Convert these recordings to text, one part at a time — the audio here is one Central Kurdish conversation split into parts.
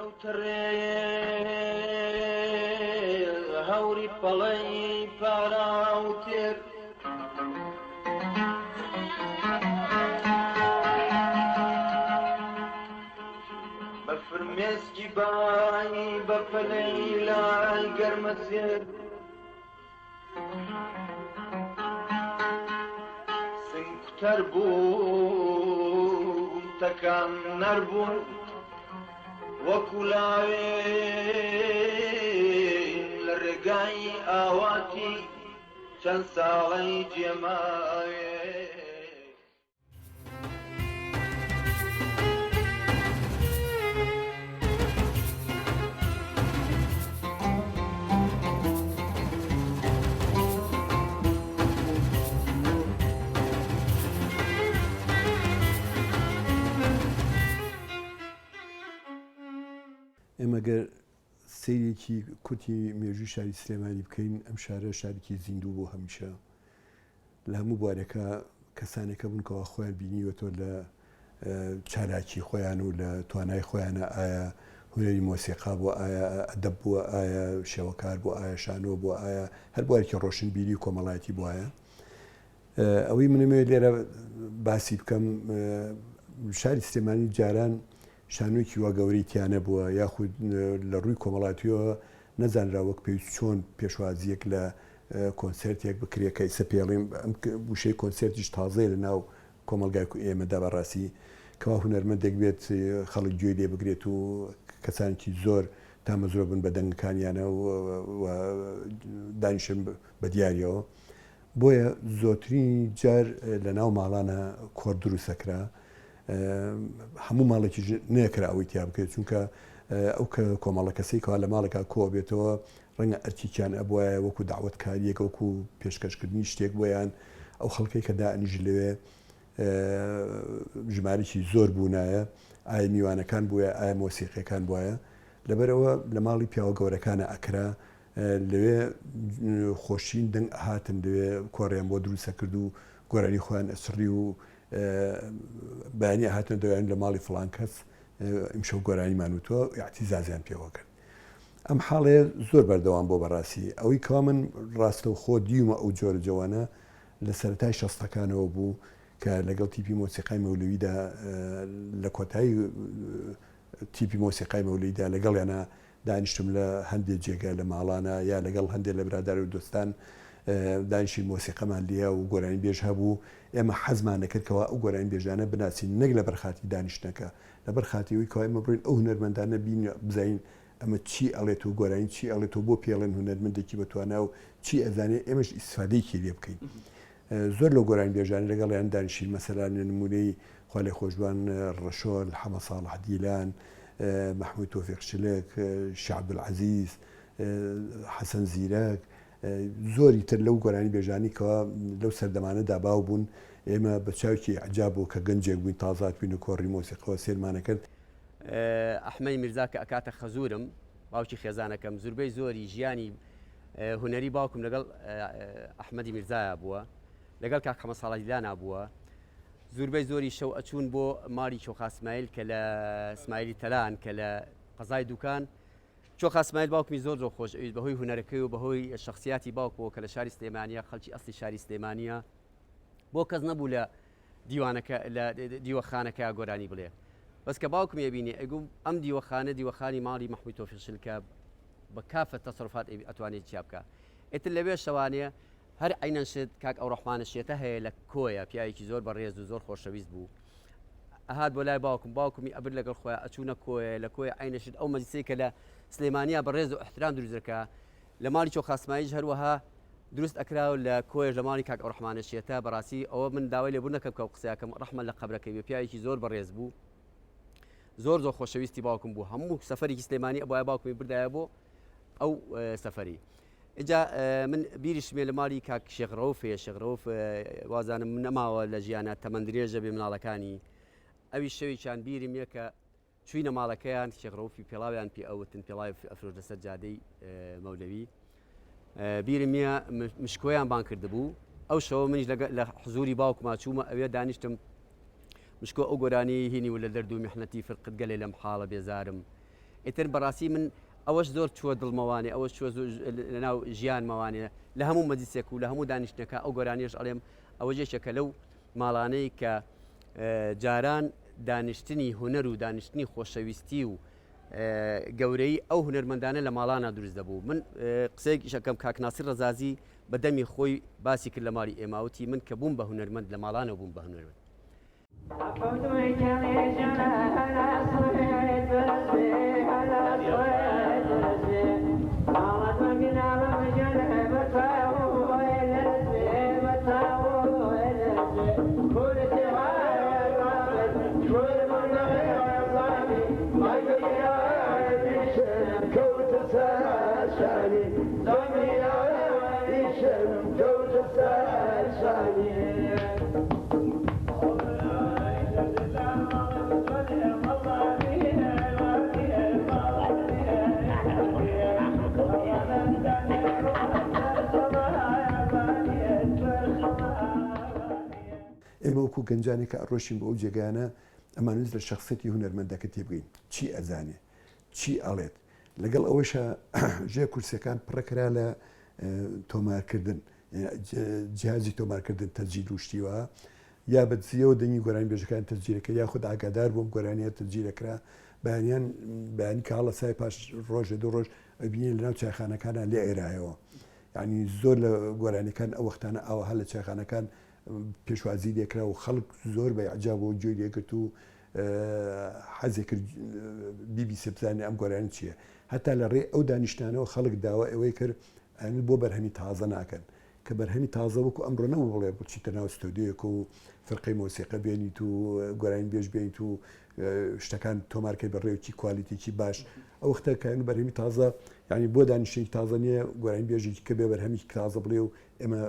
لەوتڕێ هەوری پەڵەی پاراوتێر بە فرمێسکی بای بە پەلەی لای گەرمە زێر سنگتەر بوو تەکان نەربوون وەکو لاوێ لە ڕێگای ئاواتی چەند ساڵەی جێماوێ ئێمە گەر سەیرێکی کوتی مێژووی شاری سلێمانی بکەین ئەم شارە شارێکی زیندوو بۆ هەمیشە لە هەموو بوارەکە کەسانێکە بوون کەەوە خۆیان بینیوەتۆ لە چالاکی خۆیان و لە توانای خۆیانە ئایا هونەری مۆسیقا بۆ ئایا ئەدەب بووە ئایا شێوەکار بۆ ئایا شانۆ بۆ ئایا هەر بوارێکی ڕۆشنبیری و کۆمەڵایەتی بواە ئەوەی منەوێت لێرە باسی بکەم شاری سلێمانی جاران شانۆیکی وا گەورەی تیانە بووە یاخود لە ڕووی کۆمەڵاتیەوە نەزانرا وەک پێویست چۆن پێشوازیەک لە کۆنسرتێک بکرێت کە ئێستا پێڵیم ئەم وشەی کۆنسرتیش تازەیە لە ناو کۆمەلگای ئێمەدا بەڕاستی کەوا هونەرمەندێک بێت خەڵک گوێی لێ بگرێت و کەسانێکی زۆر تامەزۆر بن بە دەنگەکانیانە و دانیشن بە دیاریەوە بۆیە زۆترین جار لە ناو ماڵانە کۆر دروستەکرا هەموو ماڵێکی نەکرا ئەوەی تیا بکرێت چونکە ئەو کۆمەڵە کەسەی کەوا لە ماڵێکا کۆ بێتەوە ڕەنگە ئەرکییان ئەبواە وەکو داوەتکاریەکە وەکو پێشکەشکردنی شتێک بۆیان ئەو خەڵکەی کە دائنیژ لەوێ ژمارەی زۆر بوونایە ئایا میوانەکان بووە ئایا مۆسیقیەکان بواە لەبەرەوە لە ماڵی پیاوە گەورەکانە ئەکرا لەوێ خۆشین دەنگ هاتن لەوێ کۆڕیان بۆ دروستە کرد و گۆرانی خۆیان ئەسڕی و بەیانی هاتن دەوێن لە ماڵی فڵان کەس ئیمشەو گۆرانیمان وتووە ئاعتیزازیان پێوە کرد ئەم حاڵەیە زۆر بەردەوام بۆ بەڕاستی ئەوەی کەوا من ڕاستە و خۆ دیومە ئەو جۆرە جوانە لە سەرەتای شەستەکانەوە بوو کە لەگەڵ تیپی مۆسیقای مەولویدا لە کۆتایی تیپی مۆسیقای مەولویدا لەگەڵیانە دانیشتم لە هەندێک جێگە لە ماڵانە یا لەگەڵ هەندێک لە برادار و دۆستان دانیشی مۆسیقەمان لیا و گۆرانی بێژ هەبوو ئێمە حەزمان نەکردکەوە ئەو گۆرانی بێژانە بناسیین نەک لە بەرخاتی دانیشتەکە لە بەرخاتیەوەی کەوای ئێمە بڕین ئەو هونەرمەندانە بین بزین ئەمە چی ئەڵێت و گۆرانی چی ئەڵێت و بۆ پێڵێن هونەرمەندێکی بەتوانە و چی ئەزانێت ئێمەش ئیسفادەیەکی لێ بکەین زۆر لە گۆرانی بێژانی لەگەڵیان دانیشین مەسەلان نمونەی خوا لێ خۆشبان ڕەشۆل حەمە ساڵح دیلان محمود تۆفیق شلک شێخ عەبدولعەزیز حەسەن زیرەک زۆری تر لەو گۆرانی بێژانی کەوا لەو سەردەمانەدا باو بوون ئێمە بە چاوکی عجاب بوو کە گەنجێک بووین تازات بووین و کۆڕی مۆسیقەوە سێرمانە کرد ئەحمەدی میرزا کە ئەکاتە خەزورم باوکی خێزانەکەم زوربەی زۆری ژیانی هونەری باوکم لەگەڵ ئەحمەدی میرزایە بووە لەگەڵ کاک حەمە ساڵح دیلانە بووە زوربەی زۆری شەو ئەچوون بۆ ماڵی چۆخا اسماعیل کە لە اسماعیلی تەلان کە لە قەزای دوکان چۆخا اسماعیل باوکمی زۆر خۆش ئەویش بەهۆی هونەرەکەی و بەهۆی شخصیاتی باوکەوە کە لە شاری سلێمانیە خەڵکی ئەسلی شاری سلێمانیە بۆ کەس نەبوو لە دیوانەکە لە دیوەخانەکە گۆرانی بڵێ بەس کە باوکم ێبینێ ئەگوم ئەم دیوەخانی ماڵی محمود تۆفیق شلکە بە کافە تەسەڕوفات ئەتوانێت چیا بکە ئێتر لەوێ شەوانەیە هەر عینەنشت کاک ئەو ڕەحمانە شێتە هەیە لە کۆیە پیاوێکی زۆر بەڕێز و زۆر خۆشەویست بوو ئەهات بۆ لای باوکمی ئەبر لەگەڵ خۆیان ئەچوونە کۆیە لە کۆی عینەشت ئەو مەجلیسەی کە لە سلێمانیا بەڕێز و احترام دروستەکە لە ماڵی چۆخا اسماعیل هەروەها دروست ئەکراوە لە کۆیەش لە ماڵی کاک ئەو ڕەحمانە شێتە بەڕاستی ئەوە من داوای لێبوو نەکەم کە قسەیەکەم ڕەحمە لە قەبرەکەی بێ پیاوێکی زۆر بەڕێز بوو زۆر خۆشەویستی باوکم بوو هەموو سەفەرێکی سلێمانی ئەبوایە باوکمی بردایە بۆ ئەو سەفەری ئجا من بیریشمێ لە ماڵی کاک شێخ ڕەوفێ شێخ ڕەوف وازانم نەماوە لە ژیانە تەمەند درێژە بێ مناڵەکانی ئەوی شەوێکیان بیرم یە کە چوینە ماڵەکەیان شێخ ڕەوفی پێڵاویان پێ ئەوتن پێڵاوی ئەفرۆش لەسەر جادەی مەولەوی بیرم نییە مشکۆیان بان کردبوو ئەو شەوە منیش لە حزوری باوکما چوومە ئەوێ دانیشتم مشکۆ ئەو گۆرانی هینی و لە دەرد و میحنەتی فرقت گەلێ لەم حاڵە بێزارم ئیتر بەڕاستی من ئەوەش زۆر چوە دڵمەوانێ ئەوەش چوە لەناو ژیانمەوانێ لە هەموو مەجلیسێک و لە هەموو دانیشتنەکە ئەو گۆرانیش ئەڵێم ئەوە جێشەکە لەو ماڵانەی کە جاران دانیشتنی هوەر و دانیشتنی خۆشەویستی و گەورەی ئەو هونەرمەندانە لە ماڵانە دروست دەبوو. من قسەیەکی شەکەم کاکناسی ڕەزازی بەدەمی خۆی باسی کرد لە ماڵی ئێماوتی من کە بووم بە هونەرمەند لە ماڵانە بووم بە هونەرمەند. ئێمە وەکو گەنجانێک کە ئەڕۆشین بە ئەو جێگانە ئەمانویست لە شخصەتی هونەرمەندەکە تێبگەین چی ئەزانێ چی ئەڵێت لەگەڵ ئەوەشە ژێ کورسەکان پڕەکرا لە تۆمارکردن جیهازی تۆمارکردن تەجیل و شتیوە یا بەجزیەوە دەنگی گۆرانی بێژەکان تەجیلەکە یاخود ئاگادار بووم گۆرانیە تەجیلەکرا بەیانی کە هەڵە سای پاش ڕۆژە دو ڕۆژ ئەبینێن لەناو چایخانەکانە لێ ئێرایەوە یعنی زۆر لە گۆرانەکان ئەو وەختانە ئەوە هەل لە چایخانەکان پێشوازی لێکرا و خەڵک زۆر بە عجابەوە گوێی لێگرت و حەزێک کرد بیبیسێ بزانێ ئەم گۆرانی چییە هەتا لە ڕێ ئەو دانیشتانەوە خەڵک داوا ئەوەی کرد بۆ بەرهەمی تازە ناکەن کە بەرهەمی تازە وەکو ئەمڕۆ نەوە بڵێ بچیتە ناو ستۆدیۆیەک و فرقەی مۆسیقە بێنیت و گۆرانی بێژ بێنیت و شتەکان تۆمارکەی بەڕێوکی کوالیتێکی باش ئەو وەختە کەن بەرهەمی تازە یعنی بۆ دانیشتێکی تازە نییە گۆرانی بێژێکی کە بێ بەرهەمی تازە بڵێ و ئێمە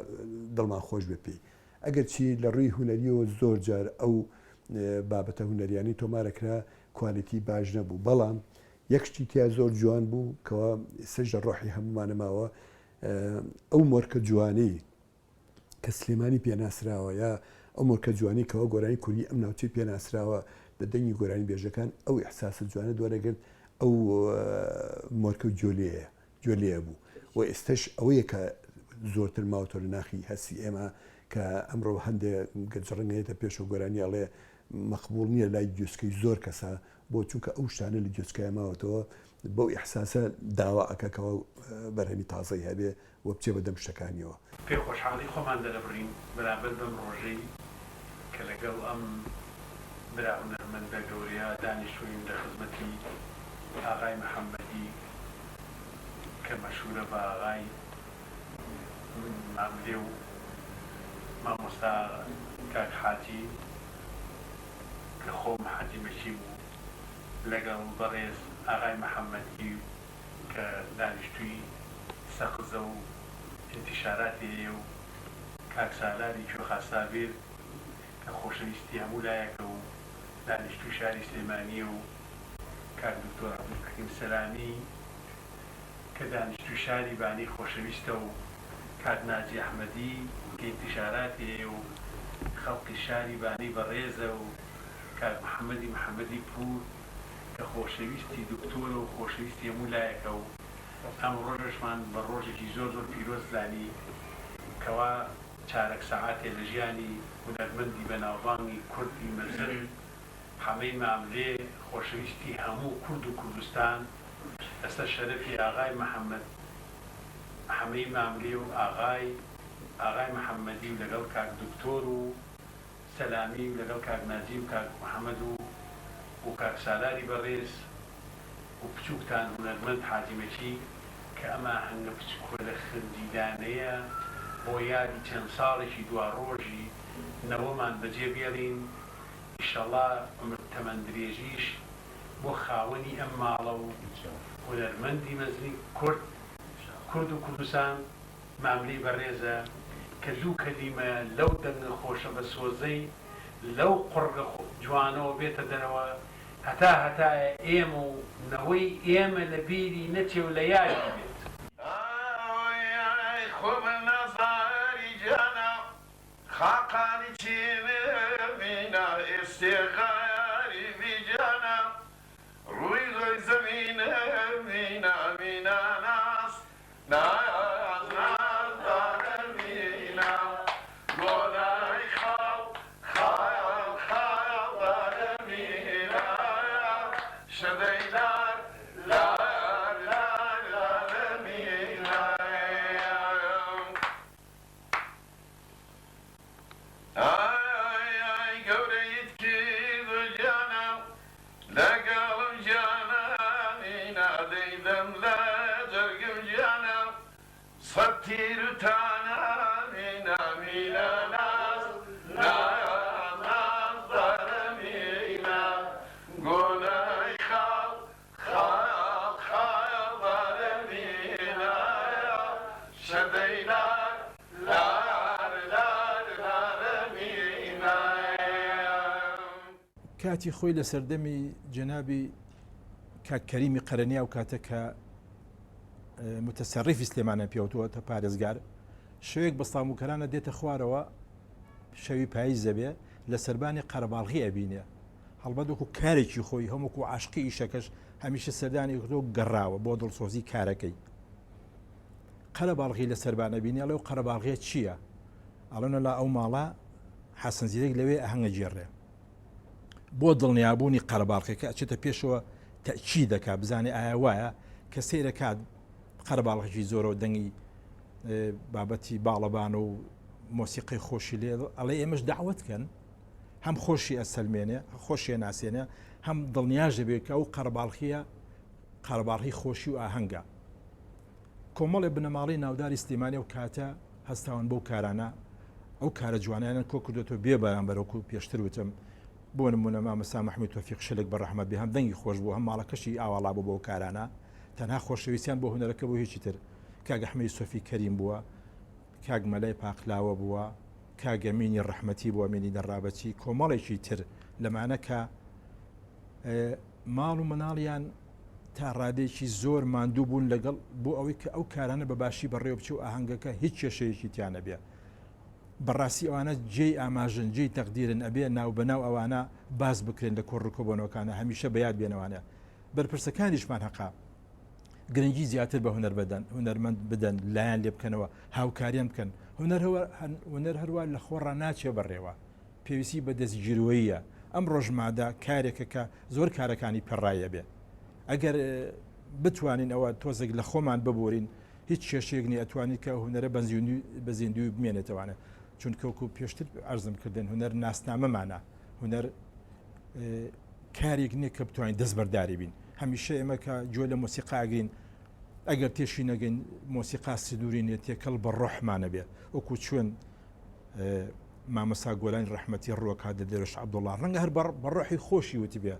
دڵمان خۆش بێ پێی ئەگەر چی لە ڕووی هونەریەوە زۆر جار ئەو بابەتە هونەریانی تۆمارەکرا کوالیتی باش نەبوو بەڵام یەکشتی تیا زۆر جوان بوو کەەوە سەژ لە ڕۆحی هەمومانەماوە ئەو مۆرکە جوانەی کە سلێمانی پێناسراوە یا ئەو مۆرکە جوانی کەەوە گۆرانی کوردی ئەم ناوچەی پێناسراوە لە دەنگی گۆرانی بێژەکان ئەو ئەحساسە جوانە دووەرەگرت ئەو مۆرکە جۆلەیە بوو و ئێستش ئەوەیە کە زۆرتر ماوتۆ لە ناخی هەستی ئێمە کە ئەمڕۆ هەندێک گەجڕنگێتە پێش و گۆرانی ئەڵێ مەقبول نییە لای گوێسکەی زۆر کەسە بۆ چونکە ئەو شتانە لە گوێسکای ماوەتەوە بەو ئیحساسە داوا ئەکەکەەوە بەرهەمی تازەی هەبێ وە بچێ بەدەم شتەکانیەوە پێ خۆشحاڵی خۆمان دەرەبڕین بەرامبەر بەم ڕۆژەی کە لەگەڵ ئەم برا هونەرمەندە گەورەیە دانیشتووین لە خزمەتی ئاغای محەممەدی کە مەشهورە بە ئاغای ماملێ و مامۆستا کاک حاجی کە خۆم حاجیمەکی بوو لەگەڵ بەڕێز ئاغای محەممەدی کە دانیشتووی سەخزە و انتشاراتی و کاک سالاری کوێخاسابیر کە خۆشەویستی هەموو لایەکە و دانیشتووی شاری سلێمانی و کاک دکتۆر عەبدولکەریم سەلامی کە دانیشتووی شاری بانی خۆشەویستە و کاک ناجی ئەحمەدی کە انتشاراتی و خەڵقی شاری بانی بەڕێزە و کاک محەممەدی پور کە خۆشەویستی دکتۆرە و خۆشەویستی هەموو لایەکە و ئەم ڕۆژەشمان بە ڕۆژێکی زۆر زۆر پیرۆز زانی کەوا چارەک سەعاتێ لە ژیانی هونەرمەندی بەناوبانگی کوردی مەزن حەمەی ماملێ خۆشەویستی هەموو کورد و کوردستان لەسەر شەرەفی ئاغای محەممەد حەمەی ماملێ و ئاغای محەممەدی و لەگەڵ کاک دکتۆر و سەلامی و لەگەڵ کاک ناجی و کاک محەممەد و کاک سالاری بەڕێز و بچووکتان هونەرمەند حاجیمەکی کە ئەمە هەنگە بچکۆ لە خندیدانەیە بۆ یادی چەند ساڵێکی دوا ڕۆژی نەوەمان بەجێ بێڵین ئیشەڵا تەمەند درێژیش بۆ خاوەنی ئەم ماڵە و هونەرمەندی مەزنی کورد و کوردستان ماملەی بەڕێزە کە دوو کەلیمە لەو دەنگە خۆشە بە سۆزەی لەو قڕگە جوانەوە بێتە دەرەوە هەتا ئێمە و نەوەی ئێمە لە بیری نەچێ و لە یادی بێت خاقانی چینە ئێستێغاری بیجانە ڕووی زۆی زەمینە کاتی خۆی لە سەردەمی جەنابی کاکەریمی قەرەنیا و کاتە کە متەسەڕیفی سلێمانە پێوتووە تا پارێزگار شەوێک بە ساموکەرانە دێتە خوارەوە شەوی پاییزە بێ لە سەربانی قەرەباڵغی ئەبینێ هەڵبەت وەکو کارێکی خۆی هەمووکو عاشقی ئیشەکەش هەمیشە سەردانی کردۆ گەڕاوە بۆ دڵسۆزی کارەکەی قەرەباڵغی لە سەربانە بینێ ئەڵێ و قەرەباڵغیە چییە؟ ئەڵێنە لە ئەو ماڵە حەسەن زیرەک لەوێ ئەهەنگە جێڕێ بۆ دڵنیابوونی قەرەباڵغەکە ئەچێتە پێشەوە تەچی دەکا بزانێ ئایا وایە کە سەیرەکات قەرەباڵغێکی زۆرەوە دەنگی بابەتی باڵەبانە و مۆسیقی خۆشی لێ ئەڵێ ئێمەش داوەتکەن هەم خۆشی ئەسەلمێنێ خۆشیە ناسێنێ هەم دڵنیاژە بێت کە ئەو قەرەباڵغیە قەرەباڵغی خۆشی و ئاهەنگە کۆمەڵێ بنەماڵی ناوداری سلێمانی و کاتە هەستاون بەو کارانە ئەو کارە جوانیانە کۆ کردوێتەوە بێ بەرامبەرەوەکو پێشتر وتم بۆ نمونە مامەسا مەحموود تۆفیق شلێک بە ڕەحمەت بێ هەم دەنگی خۆش بوو هەم ماڵەکەشی ئاواڵا بوو بۆ کارانە تەنها خۆشەویستیان بۆ هونەرەکە بۆ هیچی تر کاک ئەحمەدی سۆفی کەریم بووە کاک مەلای پاقلاوە بووە کاک ئەمینی ڕەحمەتی بووە ئەمینی دەڕابەتی کۆمەڵێکی تر لەمانە کە ماڵ و مناڵیان تا ڕادێکی زۆر ماندوو بوون لەگەڵ بۆ ئەوەی کە ئەو کارانە بەباشی بەڕێوە بچێ و ئاهەنگەکە هیچ کێشەیەکی تیانە بێ بەڕاستی ئەوانە جێی ئاماژن جێی تەقدیرن ئەبێ ناو بەناو ئەوانە باز بکرێن لە کۆڕکۆبنەوەکانە هەمیشە بەیاد بێنەوانە بەرپرسەکانیشمان حەقا گرنگی زیاتر بە هونەر بدەن هونەرمەند بدەن لایەن لێ بکەنەوە هاوکاریان بکەن هونەر هەروە لە خۆڕ ناچێ بەڕێوە پێویستی بە دەستگیرۆییە ئەم ڕۆژمادا کارێکە کە زۆر کارەکانی پەڕایە بێ ئەگەر بتوانین ئەوە تۆزێک لە خۆمان ببورین هیچ کێشەیەک نی ئەتوانیت کە هونەرە بەزیندوی بمێنێتەوانە چونکەوەکو پێشتر ئەرزم کردن هونەر ناسنامەمانە هونەر کارێک نییە کە بتوانین دەستبەرداری بین هەمیشە ئێمە کە جۆ لە مۆسیقاگرین ئەگەر تێشی نەگەین مۆسیقا سدووری نێت تێکەڵ بە ڕۆحمانە بێ وەکو چۆن مامەسا گۆلانی ڕەحمەتی ڕووەکە دە دەرۆش عەبدوڵڵا ڕەنگە هەر بە ڕۆحی خۆشی وتی بێ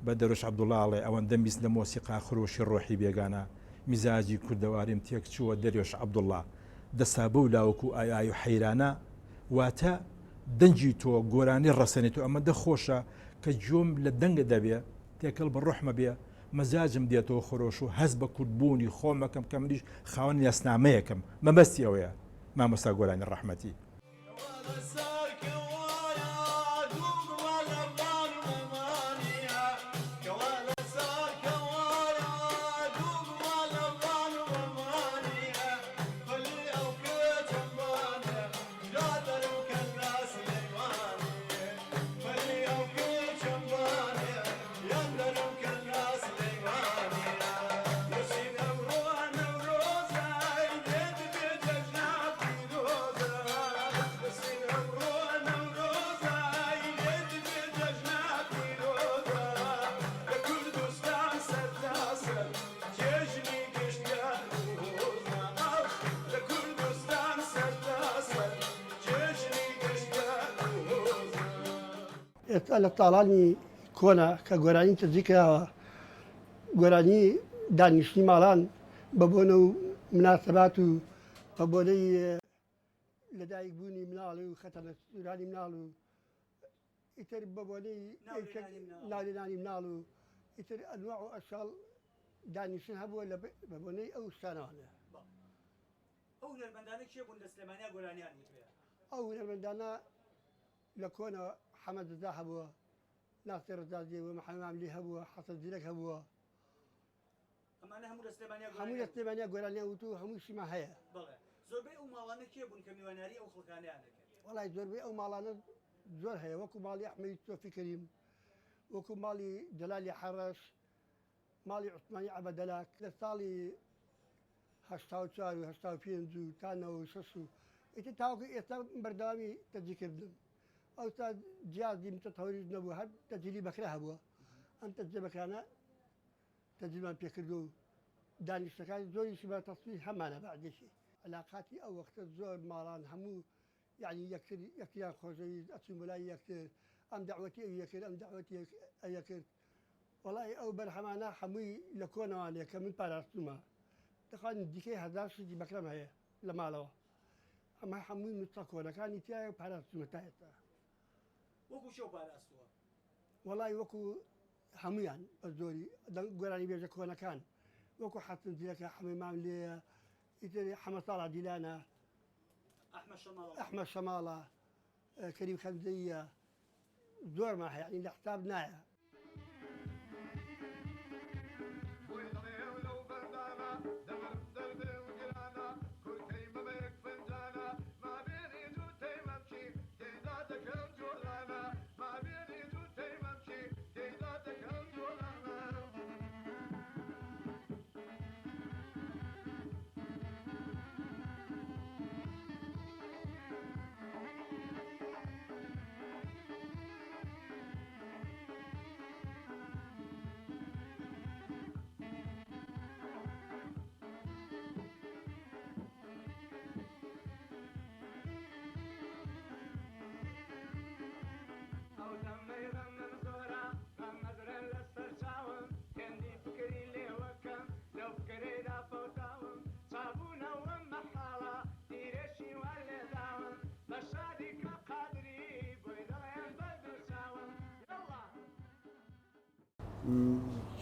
بە دەرۆش عەبدوڵڵاڵێ ئەوەندە بیست لە مۆسیقا خرۆشی ڕۆحی بێگانە میزاجی کوردەواریم تێک چووە دەریۆش عەبدوڵڵا دەسا بەو لاوەکو ئای و حەیرانە واتە دەنجی تۆ گۆرانی ڕەسەنێت و ئەمە دەخۆشە کە جۆم لە دەنگە دەبێ تێکەڵ بە ڕۆحمە بێ مەزاجم دێتەوە خۆش و هەست بە کوردبوونی خۆمەکەم کە منیش خاوەن یاسنامەیەکەم مەبەستی ئەوەیە مامەستا گۆرانی ڕەحمەتی لە تاڵانی کۆنا کە گۆرانی تزیکراوە گۆرانی دانیشتنی ماڵان بە بۆنە و مناسەبات و بە بۆنەی لەدایک بوونی مناڵی و خەتەرانی مناڵ و ئیتر بە بۆنەی ناولێنانی مناڵ و ئیتر ئەنواع و ئەشکاڵ دانیشتن هەبووە بە بۆنەی ئەو شتانەوانە ئەو هونەرمەندانە کێ بوون لە سلێمانیا گۆرانیان وتوێ ئەو هونەرمەندانە لە کۆنە حەمەد رەزا هەبووە ناصر ڕەزا جێوە محەمەد عەملی هەبووە حەسەن زیرەک هەبووە ئەمانە هەموو لە سلێمانیا هەموو لە سلێمانیا گۆرانیان وتو هەموو شیما هەیە بەڵێ زۆربەی ئەو ماڵانە کێ بوون کە میواناری ئەو خەڵکانیان دەکرد وڵای زۆربەی ئەو ماڵانە زۆر هەیە وەکو ماڵی ئەحمەدی تۆفی کەریم وەکو ماڵی جەلالی حەڕەش ماڵی عوسمانی عەبەدەلاک لە ساڵی 84 و 85 و تا 96 و ئیتر تاوەکو ئێستا بەردەوامی تەجیکردن ئەو تا جیازی متەتەوەریز نەبوو هەر تەجیلی بەکرا هەبووە ئەم تەجیە بەکرانە تەجیلمان پێکردو و دانیشتەکانی زۆریشی بە تەسویر هەمانە بەعدێکی علاقاتی ئەو وەختە زۆر ماڵان هەموو یعنی یەکتریان خۆشەویست ئەچون بەلای یەکتر ئەم داوەتی ئەو یەکرد ئەم داوەتی ئەوە کرد وەڵای ئەو بەرهەمانە هەمووی لە کۆنەوانەیە کە من پاراستومە دەخوان دیکەی هەزار شتی بەکرەم هەیە لە ماڵەوە ئەمە هەمووی نوتە کۆنەکانی تایە پاراستومە تا ئێستا وەکو شەو پاراستووە وەڵای وەکو هەمویان بە زۆری گۆرانی بێژە کۆنەکان وەکو حەسن زیرەکە حەمەمام لێیە ئیتر حەمە ساڵا دیلانە ئەحمەد شەماڵە کەریم خەنزەیە زۆرمان هەیە یعنی لە حساب نایە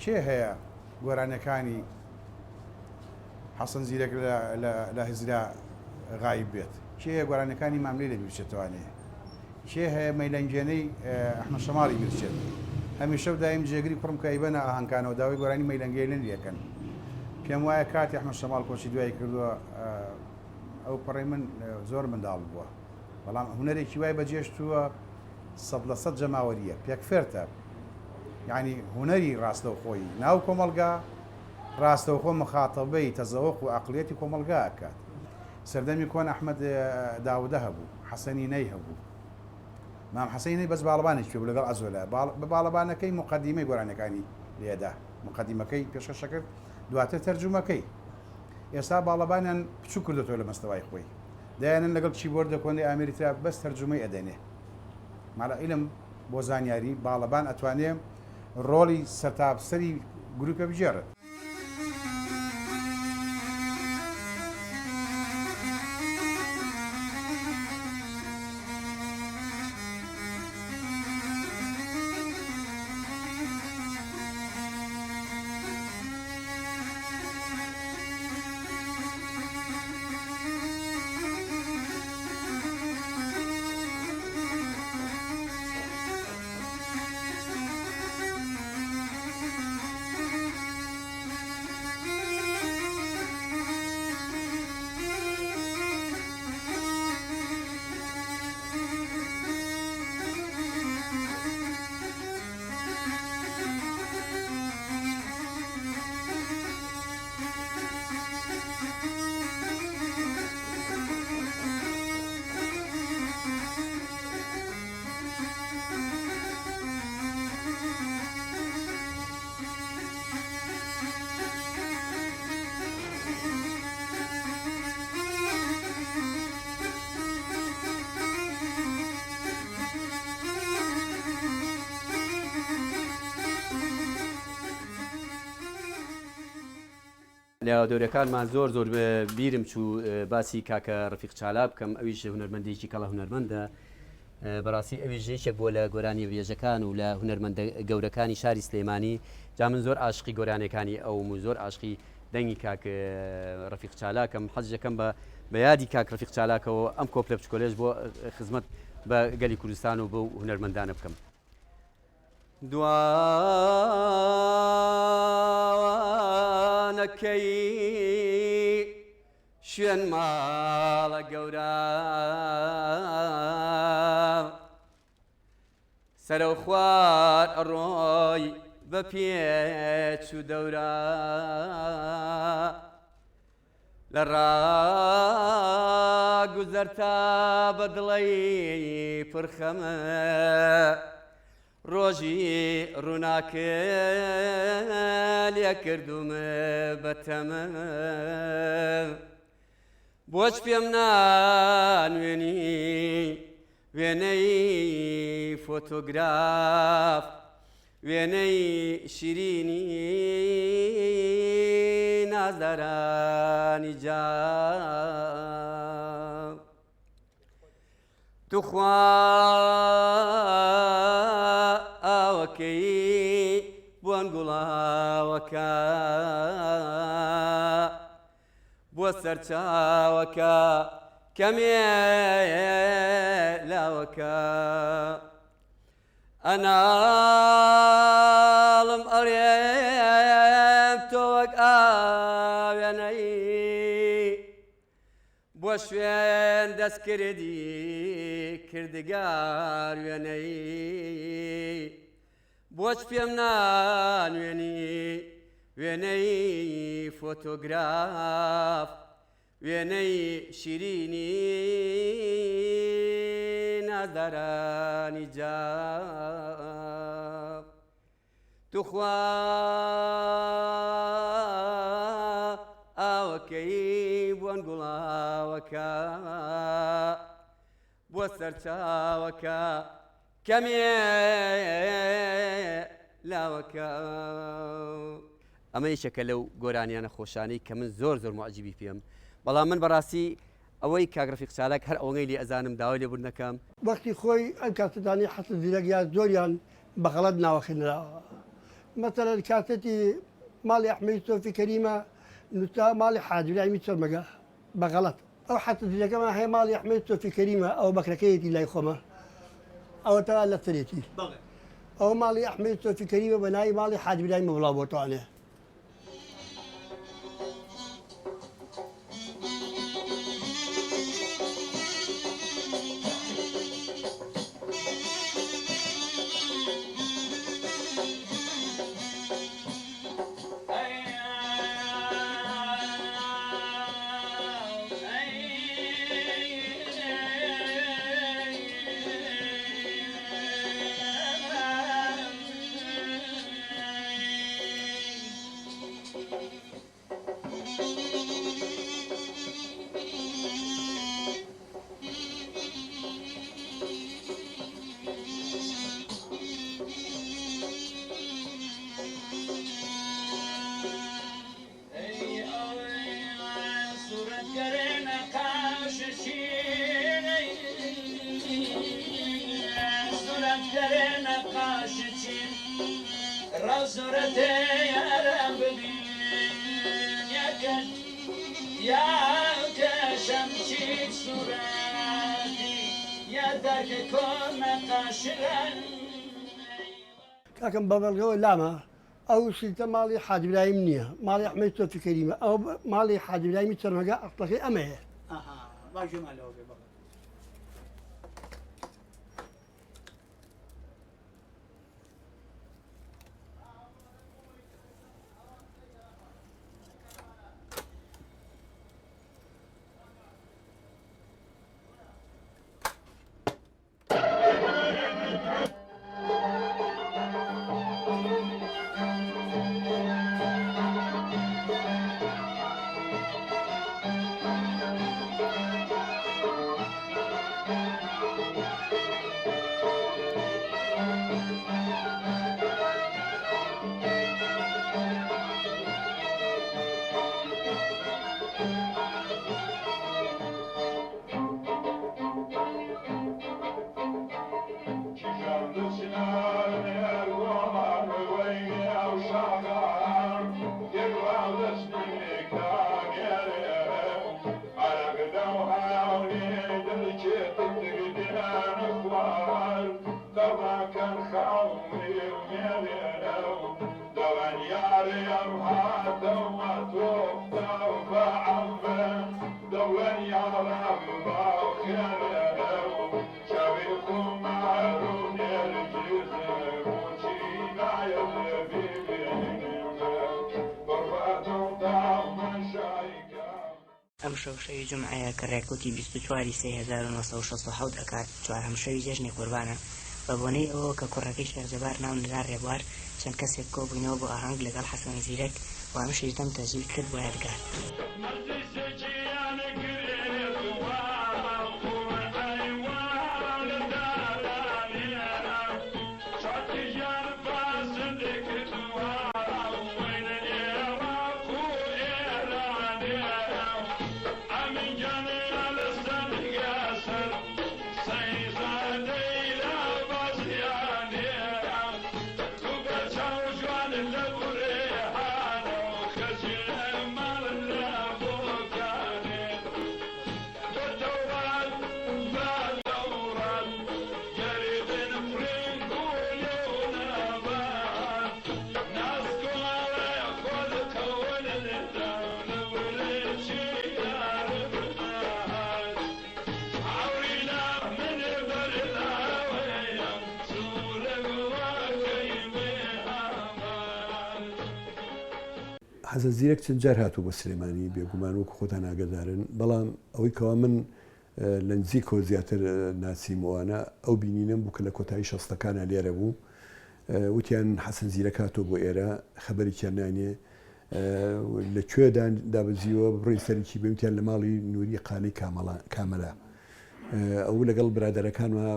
کێ هەیە گۆرانەکانی حەسەن زیرەک لە هزرا غایب بێت کێ هەیە گۆرانەکانی ماملەی لە بیرچێتوانێ کێ هەیە مەیلەنجێنەی ئەحمەد شەماڵی بیرچێت هەمیشە و دایم جێگری کوڕم کە ئەیبەنە ئاهەنگانەوە داوای گۆرانی مەیلەنگەی لەن لەکەن پێم وایە کاتی ئەحمەد شەماڵ کۆچی دوای کردووە ئەو پڕی من زۆر منداڵ بووە بەڵام هونەرێکی وای بەجێشتووە 100% جەماوەریە پێکفێرتە یعنی هوەری ڕاستەوخۆی ناو کۆمەلگا ڕاستەوخۆ مخاتەبەی تەزەوەق و عەقڵیەتی کۆمەلگا ئەکات سەردەمی کۆن ئەحمەد داودە هەبوو حەسەنی نەی هەبوو مام حەسەنی بەس باڵەبانێک پێ لەگەڵ ئەزۆلە بە باڵەبانەکەی مقەدیمەی گۆرانەکانی لێدا مقەدیمەکەی پێشکەشە کرد دواتر تەرجومەکەی ئێستا باڵەبانیان بچوو کردێتەوە لە مەستەوای خۆی دایانن لەگەڵ چیبۆردە کۆنی ئامریکا بەس تەرجمەی ئەدەنێ ماڵە ئیلم بۆ زانیاری باڵەبان ئەتوانێ ڕۆڵی سەرتاپسەری گروپە بژێڕێت لە دەورەکانمان زۆر زۆر بیرم چوو باسی کاکە ڕەفیق چالا بکەم ئەویش هونەرمەندێکی کەڵە هونەرمەندە بەڕاستی ئەویش ژێشێک بۆ لە گۆرانی وێژەکان و لە هونەرمەندە گەورەکانی شاری سلێمانی جا من زۆر عاشقی گۆرانەکانی ئەوم و زۆر عاشقی دەنگی کاک ڕەفیق چالاکەم حەزەکەم بە یادی کاک ڕەفیق چالاکەوە ئەم کۆپلە بچکۆلێژ بۆ خزمەت بە گەلی کوردستان و بە هونەرمەندانە بکەم. دوانە ئەوەکەی شوێن ماڵە گەورە سەرە و خوار ئەڕۆی بە پێچ و دەورە لە ڕاگوزەرتا بە دڵی پرخەمە ڕۆژی ڕووناکە لێ کردومە بەتەمە بۆچ پێم نانوێنی وێنەی فۆتۆگراف وێنەی شیرینی نازدارانی جاو توخوا ئاوەکەی بۆن گوڵاوەکە بۆ سەرچاوەکە کەمێ لاوەکە ئەناڵم ئەڵێم تۆ وەک ئاوێنەی بۆ شوێن دەستکردی کردگار وێنەی بۆچ پێم نانوێنی وێنەی فۆتۆگراف وێنەی شیرینی نازدارانی جاو توخوا ئاوەکەی بۆن گوڵاوەکە بۆ سەرچاوەکە کەمێ لاوەکە ئەمە یەکێکە لەو گۆرانیانە خۆشانەی کە من زۆر زۆر معجیبی پێم بەڵام من بەڕاستی ئەوەی کاگرافی قسالک هەر ئەوەی لێ ئەزانم داوای لێبوردنەکەم وەختی خۆی ئەم کاتتانی حەسن زیرەکیان زۆریان بەغەڵەت ناوەخێنراوە مەسەلەن کاتێتی ماڵی ئەحمەدی تۆفی کەریمە نووسا ماڵی حاجلایمی چۆرمەگە بەغەڵەت ئەو حەسن زیرەکەمان هەیە ماڵی ئەحمەدی تۆفی کەریمە ئەو بەکرەکەیەتی لای خۆمە ئەوە تا لە سەرێتی ئەو ماڵی ئەحمەدی تۆفی کەریمە بە ناوی ماڵی حاجلایمی وڵاو بۆتوانێ کاکەم بەبەڵگەوە لامە ئەو شتە ماڵی حاجبراهیم نییە ماڵی ئەحمەدی تۆفی کەریمە ئەو ماڵی حاجبراهیمی چەرمەگە ئەسڵەکەی ئەمەیە ئەم شەوشەوی جمعەیە کە ڕێکوتی 24 1960 دەکات چوار هەمشەوی جێژنی قوربانە بە بۆنەی ئەوە کە کوڕەکەی شێخجەبار ناو نزار ڕێبوار چەند کەسێک کۆ بووینەوە بۆ ئاهەنگ لەگەڵ حەسەن زیرەک و هەمشەی دەم تەجیل کرد بۆ یادگار. حەسەن زیرەک چەند جار هاتوو بۆ سلێمانی بێگومان وەکو خۆتان ئاگادارن بەڵام ئەوەی کەوا من لە نزیکەوە زیاتر ناسیمەوانە ئەو بینینم بوو کە لە کۆتایی شەستەکانە لێرە بوو وتیان حەسەن زیرەک هاتۆ بۆ ئێرە خەبەرێکیان نانێ لەکوێ دابەزیوە بڕی سەرکی بێوتیان لە ماڵی نووری قانەی کامەلا ئەو لەگەڵ برادەرەکانمە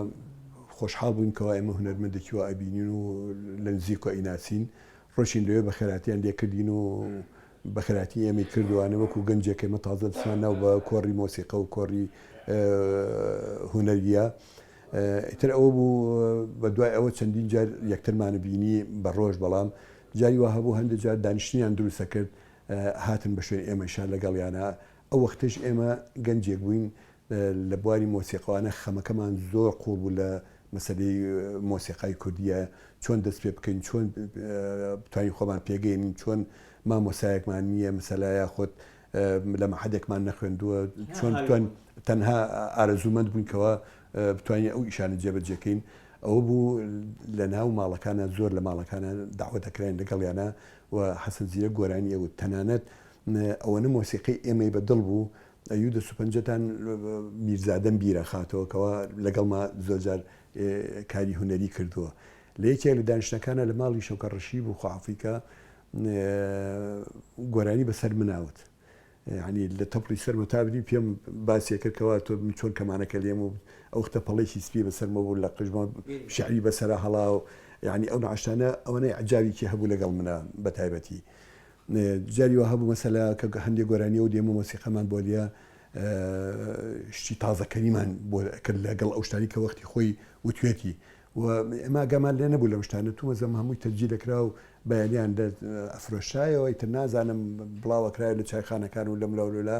خۆشحاڵ بووین کەوا ئێمە هونەرمەندێکیوە ئەبینین و لە نزیکەوە ئیناسین ڕۆشین لەوێ بە خێراتیان لێکردین و بە خێراتی ئێمەی کردوانە وەکو گەنجێک ئێمە تازە دەچمان ناو بە کۆڕی مۆسیقە و کۆڕی هونەریە ئیتر ئەوە بوو بە دوای ئەوە چەندین جار یەکترمانە بینی بە ڕۆژ بەڵام جاری وا هەبوو هەندێک جار دانیشتنیان دروستە کرد هاتن بە شوێن ئێمەشان لەگەڵیانە ئەو وەختش ئێمە گەنجێک بووین لە بواری مۆسیقەوانە خەمەکەمان زۆر قوڵ بوو لە مەسەلەی مۆسیقای کوردیە چۆن دەست پێ بکەین چۆن بتوانین خۆمان پێگەینین چۆن مامۆسایەکمان نییە مەسەلایە خۆت لە مەحەدێکمان نەخوێندووە چۆن بتوان تەنها ئارەزوومەند بووینکەوە بتوانین ئەو ئیشانە جێبەجێکەین ئەوە بوو لە ناو ماڵەکانە زۆر لە ماڵەکانە داوە دەکراین لەگەڵیانە و حەسەن زیرەک گۆرانی ئەوت تەنانەت ئەوەنە مۆسیقی ئێمەی بەدڵ بوو ئەیوو دە سوپەنجەتان میرزادەم بیرە خاتەوە کەەوە لەگەڵما زۆرجار کاری هونەری کردووە لە یەکێک لە دانیشتەکانە لە ماڵی شەوکە ڕەشید بوو خوافیکە گۆرانی بەسەر مناوت ینی لە تەپڵی سەرمە تابنی پێم باسیە کردکەوە تۆ چۆن کەمانەکە لێم و ئەو ختە پەڵێکی سپی بەسەرمە بوو لە قژمە شعری بەسەرە هەڵا و ینی ئەو نعشتانە ئەوەنەی عجاویکی هەبوو لەگەڵ منە بە تایبەتی جاریوە هەبوو مەسەلا کە هەندێک گۆرانی و دێمە مۆسیقەمان بۆ لە شتی تازەکەریمان بۆ کرد لەگەڵ ئەو شتانی کە وەختی خۆی وتوێتی و ئێمە گەمان لێ نەبوو لە شتانە تو مەزەم هەمووی تەرجی دەکرا و بەیانیان ئەفرۆشایەوە ئیتر نازانم بڵاوەکرای لە چایخانەکان و لەم لەولۆلا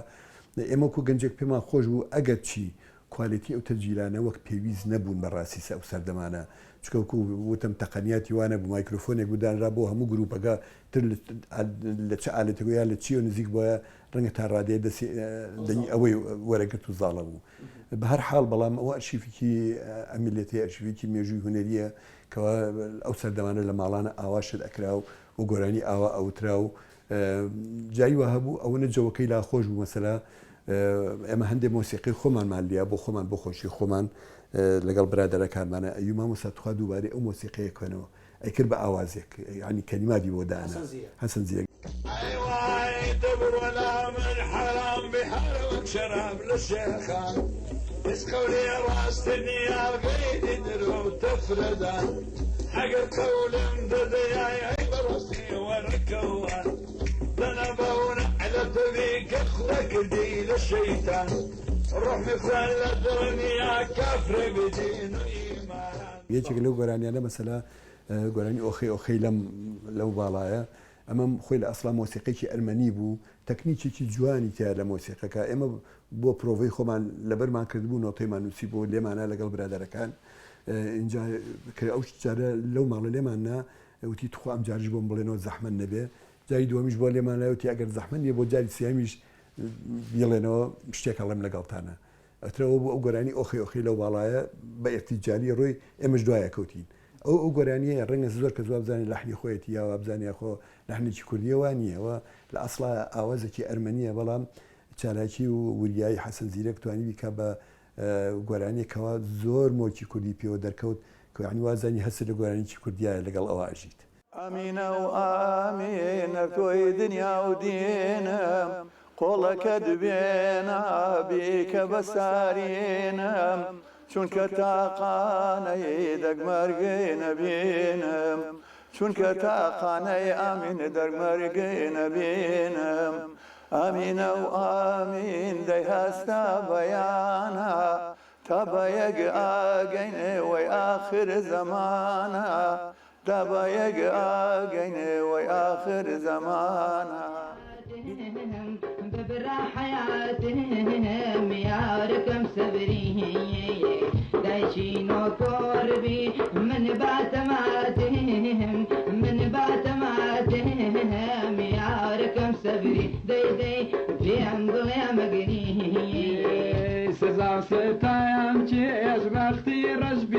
ئێمە کو گەنجێک پێمان خۆش بوو ئەگەر چی کوالیتی ئەو تەرجیلانە وەک پێویست نەبوون بەڕاستی ئەو سەردەمانە چکەوەکو وتم تەقەنیاتی وانە بوو مایکرۆفۆنێک بودانرا بۆ هەموو گروپەکە تر لە چه ئالەتەکەیان لە چی و نزیک بۆیە ڕەنگە تا ڕادێ دەنی ئەوەی وەرەگرت و زاڵە بوو بە هەر حاڵ بەڵام ئەوە ئەرشیفێکی ئەمیلەتی ئەرشیفێکی مێژووی هونەریە کەەوە ئەو سەردەمانە لە ماڵانە ئاواشت ئەکرا و گۆرانی ئاوا ئەوترا و جاییوە هەبوو ئەوەنە جەوەکەی لا خۆش بوو مەسەلا ئێمە هەندێک مۆسیقی خۆمانمان لیا بۆ خۆمان بۆ خۆشی خۆمان لەگەڵ برادەرەکانمانە ئەیوما مۆساتخوا دووبارەی ئەو مۆسیقەیە کوێنەوە ئەیکرد بە ئاوازێک ینی کەلیماتی بۆ دانا حەسەن زیرەک شراب للشيخان يسقوا لي راس الدنيا بيد درو تفردا حق القول امدد يا براسي وركوان انا بون على طريق اخذك دي للشيطان روح مثل الدنيا كفر بدين ايمان يجيك لو گۆرانیانە مەسەلا گۆرانی ئۆخەی لەو باڵایە ئەمە خۆی لە ئەسڵا مۆسیقێکی ئەرمەنی بوو تەکنیکێکی جوانی تیا لە مۆسیقەکە ئێمە بۆ پرۆڤی خۆمان لەبەرمان کردبوو نۆتەیمان نووسی بۆ لێمانە لەگەڵ برادەرەکان اینجا ئەو جارە لەو ماڵە لێماننا وتی توخوا ئەم جاریش بۆم بڵێنەوە زەحمەت نەبێ جاری دووەمیش بۆ لێمانەوتی ئەگەر زەحمەت نیە بۆ جاری سیامیش بڵێنەوە شتێک هەڵێم لەگەڵتانە ئەترەوە بۆ ئەو گۆرانی ئۆخی لەو باڵایە بە ئێرتیجاری ڕۆی ئێمەش دوایە کەوتین ئەو گۆرانیە ڕەنگە زۆر کە زواب بزانانی لەحنی خۆیەتی یاوە بزانانی خۆ لەحنێکی کوردیەوە نییەوە لە ئەسڵا ئاوازێکی ئەرمەنیە بەڵام چالاکی و وریایی حەسەن زیرەک توانی بیکە بە گۆرانێکەوە زۆر مۆکی کوردی پێوە دەرکەوت کە عنی وازانی هەست لە گۆرانێکی کوردیایە لەگەڵ ئەوە ئاژیت. ئەمینە و ئامینە تۆی دنیا و دینم قۆڵەکە دوێنە بیکە بەسارینم چونکە تاقانەی دەگمەرگی نەبینم چونکە تاقانەی ئامین دەگمەرگی نەبینم ئەمینە و ئامین دەی هەستا بەیانە تا بە یەک ئاگەینێ وەی ئاخر زەمانە تا بە یەک ئاگەینێ وەی ئاخر زەمانە ببرا حياتهم ياركم سبريه دايشينو قربي من باتماتهم من باتماتهم ياركم سبري داي داي في انقل يا مقنيه سزا ستايم چه از وقتی رجب